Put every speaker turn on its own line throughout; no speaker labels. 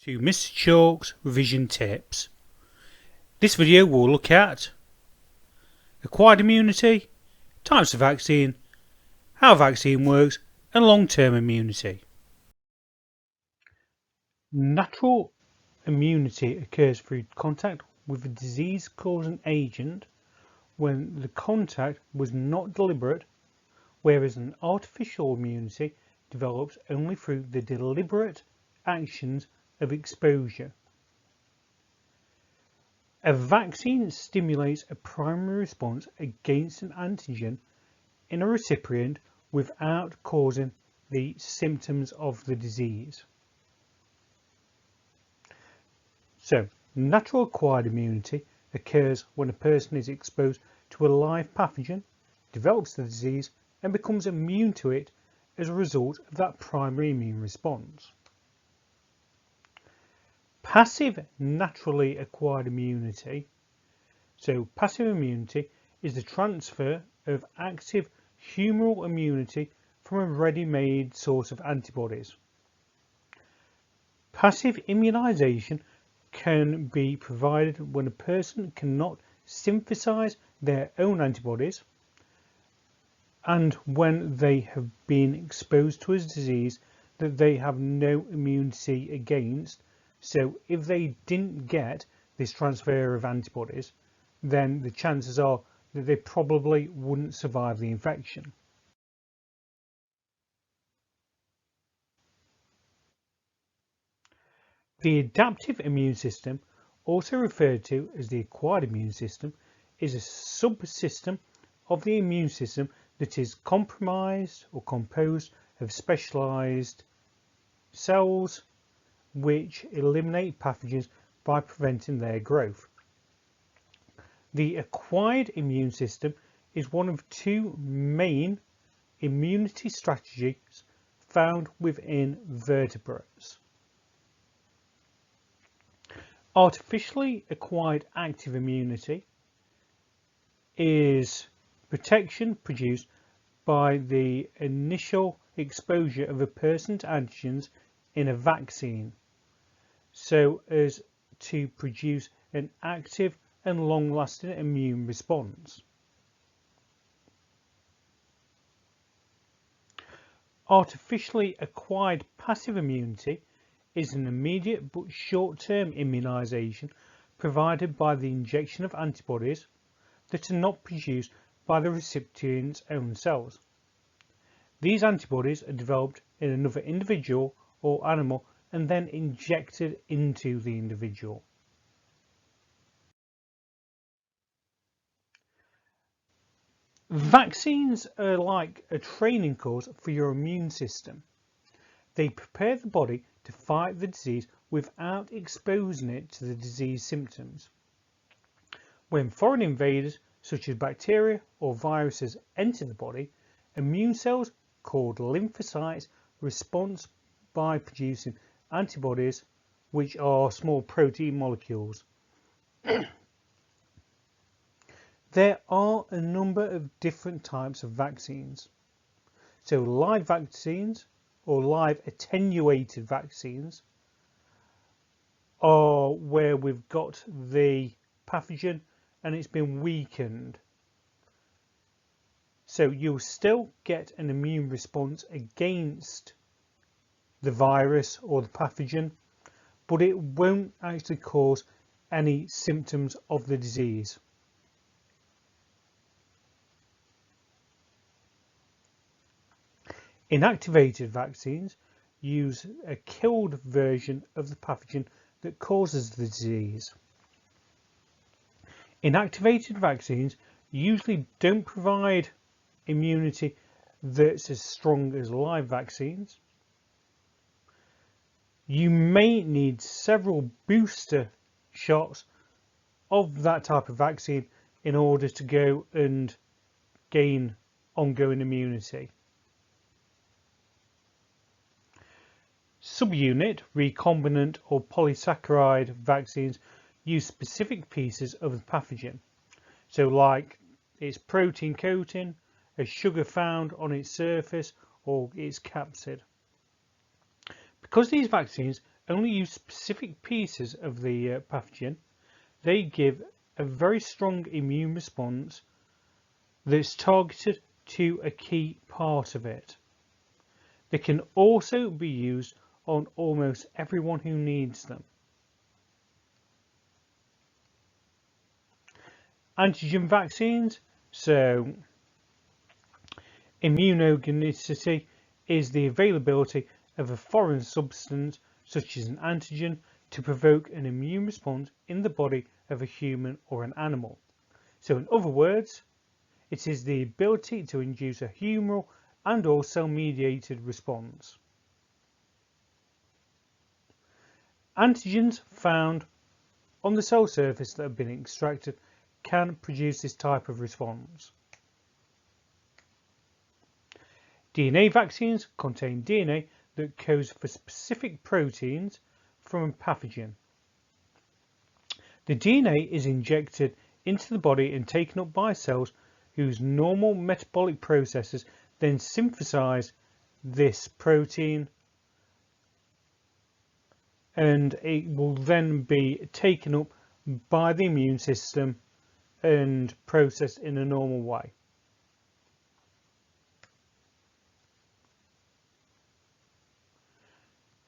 to Mr. Chalk's revision tips. This video will look at acquired immunity, types of vaccine, how a vaccine works, and long-term immunity. Natural immunity occurs through contact with a disease-causing agent when the contact was not deliberate, whereas an artificial immunity develops only through the deliberate actions of exposure. A vaccine stimulates a primary response against an antigen in a recipient without causing the symptoms of the disease. So, natural acquired immunity occurs when a person is exposed to a live pathogen, develops the disease, and becomes immune to it as a result of that primary immune response. Passive naturally acquired immunity. So passive immunity is the transfer of active humoral immunity from a ready-made source of antibodies. Passive immunization can be provided when a person cannot synthesize their own antibodies and when they have been exposed to a disease that they have no immunity against. So if they didn't get this transfer of antibodies, then the chances are that they probably wouldn't survive the infection. The adaptive immune system, also referred to as the acquired immune system, is a subsystem of the immune system that is compromised or composed of specialized cells which eliminate pathogens by preventing their growth. The acquired immune system is one of two main immunity strategies found within vertebrates. Artificially acquired active immunity is protection produced by the initial exposure of a person's antigens in a vaccine, so as to produce an active and long-lasting immune response. Artificially acquired passive immunity is an immediate but short-term immunization provided by the injection of antibodies that are not produced by the recipient's own cells. These antibodies are developed in another individual or animal and then injected into the individual. Vaccines are like a training course for your immune system. They prepare the body to fight the disease without exposing it to the disease symptoms. When foreign invaders, such as bacteria or viruses, enter the body, immune cells, called lymphocytes, respond by producing antibodies, which are small protein molecules. There are a number of different types of vaccines. So live vaccines or live attenuated vaccines are where we've got the pathogen and it's been weakened. So you'll still get an immune response against the virus or the pathogen, but it won't actually cause any symptoms of the disease. Inactivated vaccines use a killed version of the pathogen that causes the disease. Inactivated vaccines usually don't provide immunity that's as strong as live vaccines. You may need several booster shots of that type of vaccine in order to go and gain ongoing immunity. Subunit, recombinant or polysaccharide vaccines use specific pieces of the pathogen, so like its protein coating, a sugar found on its surface or its capsid. Because these vaccines only use specific pieces of the pathogen, they give a very strong immune response that's targeted to a key part of it. They can also be used on almost everyone who needs them. Antigen vaccines. So immunogenicity is the availability of a foreign substance such as an antigen to provoke an immune response in the body of a human or an animal. So in other words, it is the ability to induce a humoral and or cell-mediated response. Antigens found on the cell surface that have been extracted can produce this type of response. DNA vaccines contain DNA that codes for specific proteins from a pathogen. The DNA is injected into the body and taken up by cells whose normal metabolic processes then synthesize this protein, and it will then be taken up by the immune system and processed in a normal way.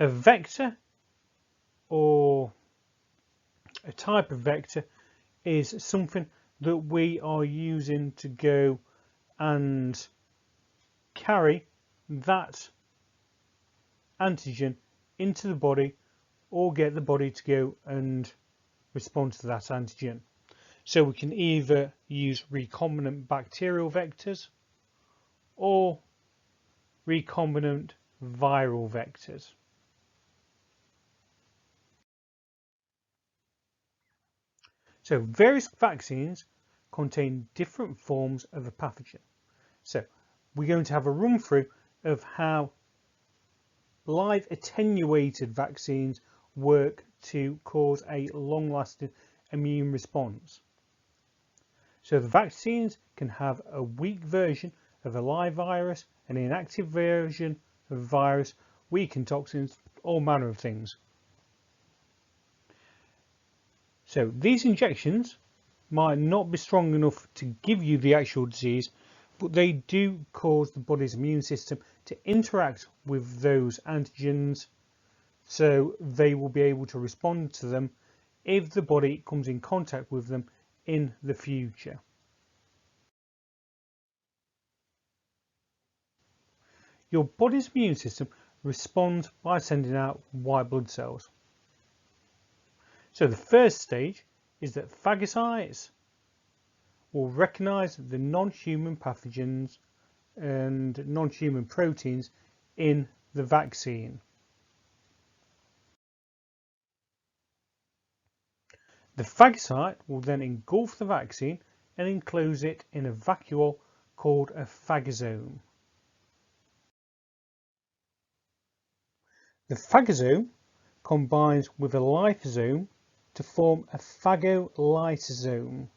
A vector, or a type of vector, is something that we are using to go and carry that antigen into the body, or get the body to go and respond to that antigen. So we can either use recombinant bacterial vectors or recombinant viral vectors. So various vaccines contain different forms of a pathogen. So we're going to have a run through of how live attenuated vaccines work to cause a long-lasting immune response. So the vaccines can have a weak version of a live virus, an inactive version of a virus, weakened toxins, all manner of things. So these injections might not be strong enough to give you the actual disease, but they do cause the body's immune system to interact with those antigens, so they will be able to respond to them if the body comes in contact with them in the future. Your body's immune system responds by sending out white blood cells. So the first stage is that phagocytes will recognize the non-human pathogens and non-human proteins in the vaccine. The phagocyte will then engulf the vaccine and enclose it in a vacuole called a phagosome. The phagosome combines with a lysosome to form a phagolysosome.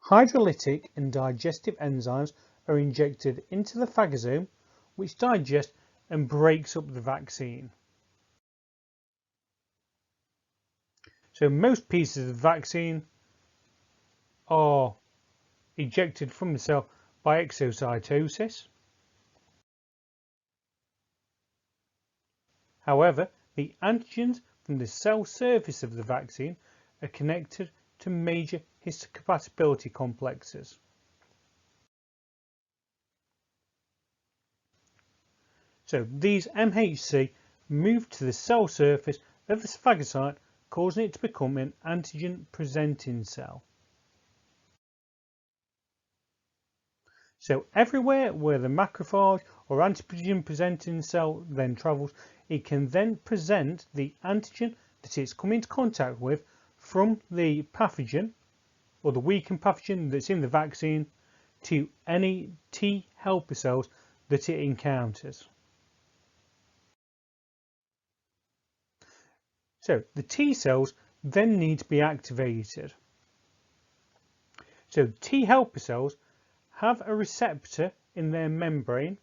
Hydrolytic and digestive enzymes are injected into the phagosome, which digest and breaks up the vaccine. So most pieces of vaccine are ejected from the cell by exocytosis. However, the antigens from the cell surface of the vaccine are connected to major histocompatibility complexes. So these MHC move to the cell surface of the phagocyte, causing it to become an antigen presenting cell. So everywhere where the macrophage or antigen presenting cell then travels, it can then present the antigen that it's come into contact with from the pathogen or the weakened pathogen that's in the vaccine to any T helper cells that it encounters. So the T cells then need to be activated. So T helper cells have a receptor in their membrane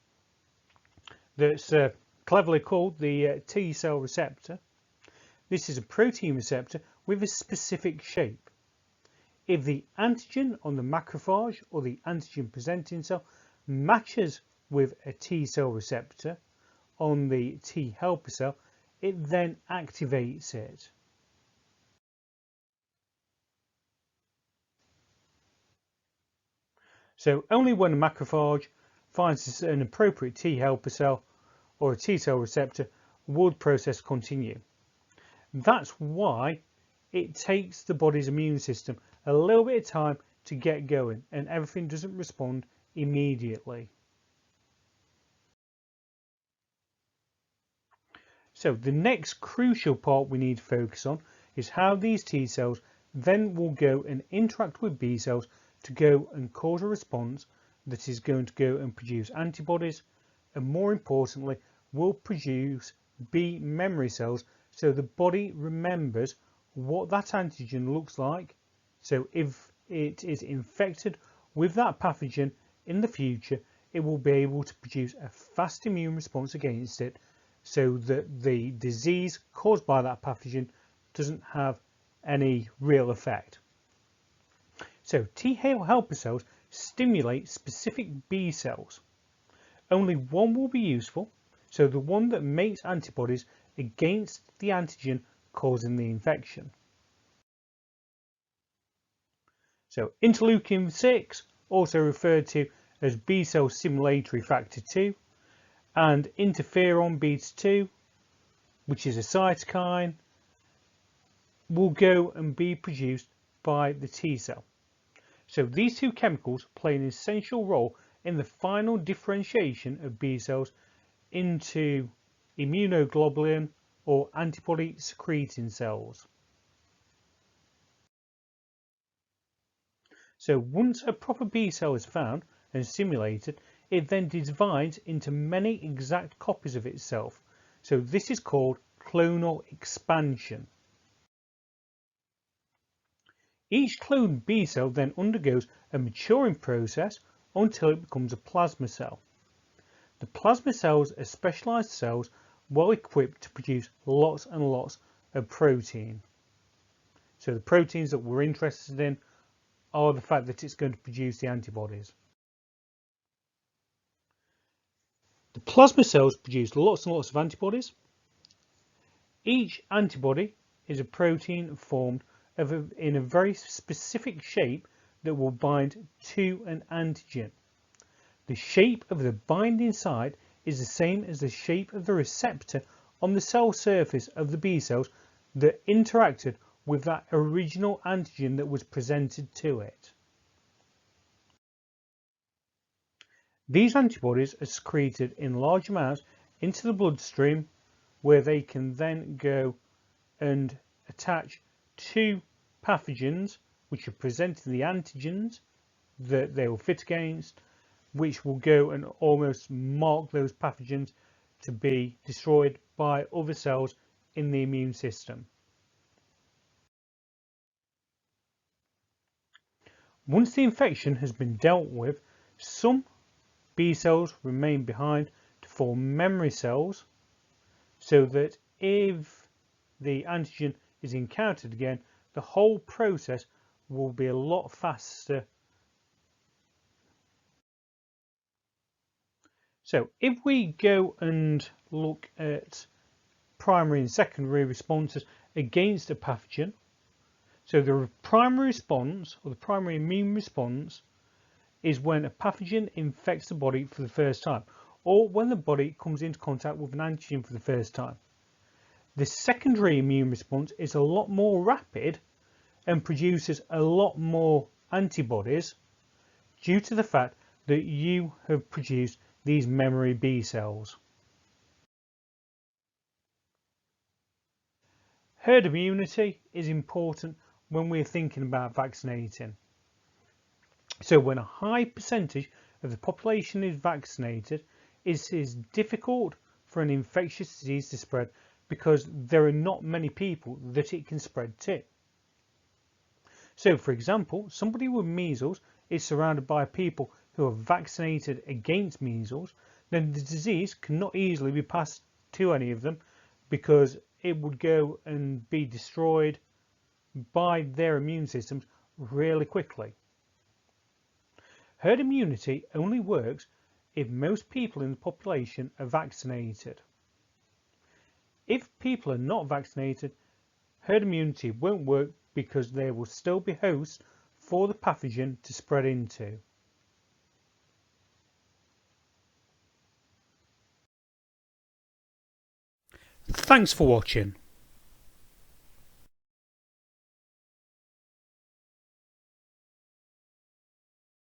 that's cleverly called the T cell receptor. This is a protein receptor with a specific shape. If the antigen on the macrophage or the antigen presenting cell matches with a T cell receptor on the T helper cell, it then activates it. So only when a macrophage finds an appropriate T helper cell or a T cell receptor would process continue. That's why it takes the body's immune system a little bit of time to get going, and everything doesn't respond immediately. So the next crucial part we need to focus on is how these T cells then will go and interact with B cells to go and cause a response that is going to go and produce antibodies, and more importantly will produce B memory cells, so the body remembers what that antigen looks like. So if it is infected with that pathogen in the future, it will be able to produce a fast immune response against it, so that the disease caused by that pathogen doesn't have any real effect. So T helper cells stimulate specific B cells. Only one will be useful, so the one that makes antibodies against the antigen causing the infection. So interleukin 6, also referred to as B cell stimulatory factor 2, and interferon beta 2, which is a cytokine, will go and be produced by the T cell. So these two chemicals play an essential role in the final differentiation of B cells into immunoglobulin or antibody secreting cells. So once a proper B cell is found and stimulated, it then divides into many exact copies of itself. So this is called clonal expansion. Each cloned B cell then undergoes a maturing process until it becomes a plasma cell. The plasma cells are specialized cells well equipped to produce lots and lots of protein. So the proteins that we're interested in are the fact that it's going to produce the antibodies. The plasma cells produce lots and lots of antibodies. Each antibody is a protein formed in a very specific shape that will bind to an antigen. The shape of the binding site is the same as the shape of the receptor on the cell surface of the B cells that interacted with that original antigen that was presented to it. These antibodies are secreted in large amounts into the bloodstream, where they can then go and attach to pathogens which are presenting the antigens that they will fit against, which will go and almost mark those pathogens to be destroyed by other cells in the immune system. Once the infection has been dealt with, some B cells remain behind to form memory cells, so that if the antigen is encountered again, the whole process will be a lot faster. So if we go and look at primary and secondary responses against a pathogen, so the primary response, or the primary immune response, is when a pathogen infects the body for the first time, or when the body comes into contact with an antigen for the first time. The secondary immune response is a lot more rapid and produces a lot more antibodies due to the fact that you have produced these memory B cells. Herd immunity is important when we're thinking about vaccinating. So when a high percentage of the population is vaccinated, it is difficult for an infectious disease to spread because there are not many people that it can spread to. So for example, somebody with measles is surrounded by people who are vaccinated against measles, then the disease cannot easily be passed to any of them because it would go and be destroyed by their immune systems really quickly. Herd immunity only works if most people in the population are vaccinated. If people are not vaccinated, herd immunity won't work because there will still be hosts for the pathogen to spread into. Thanks for watching.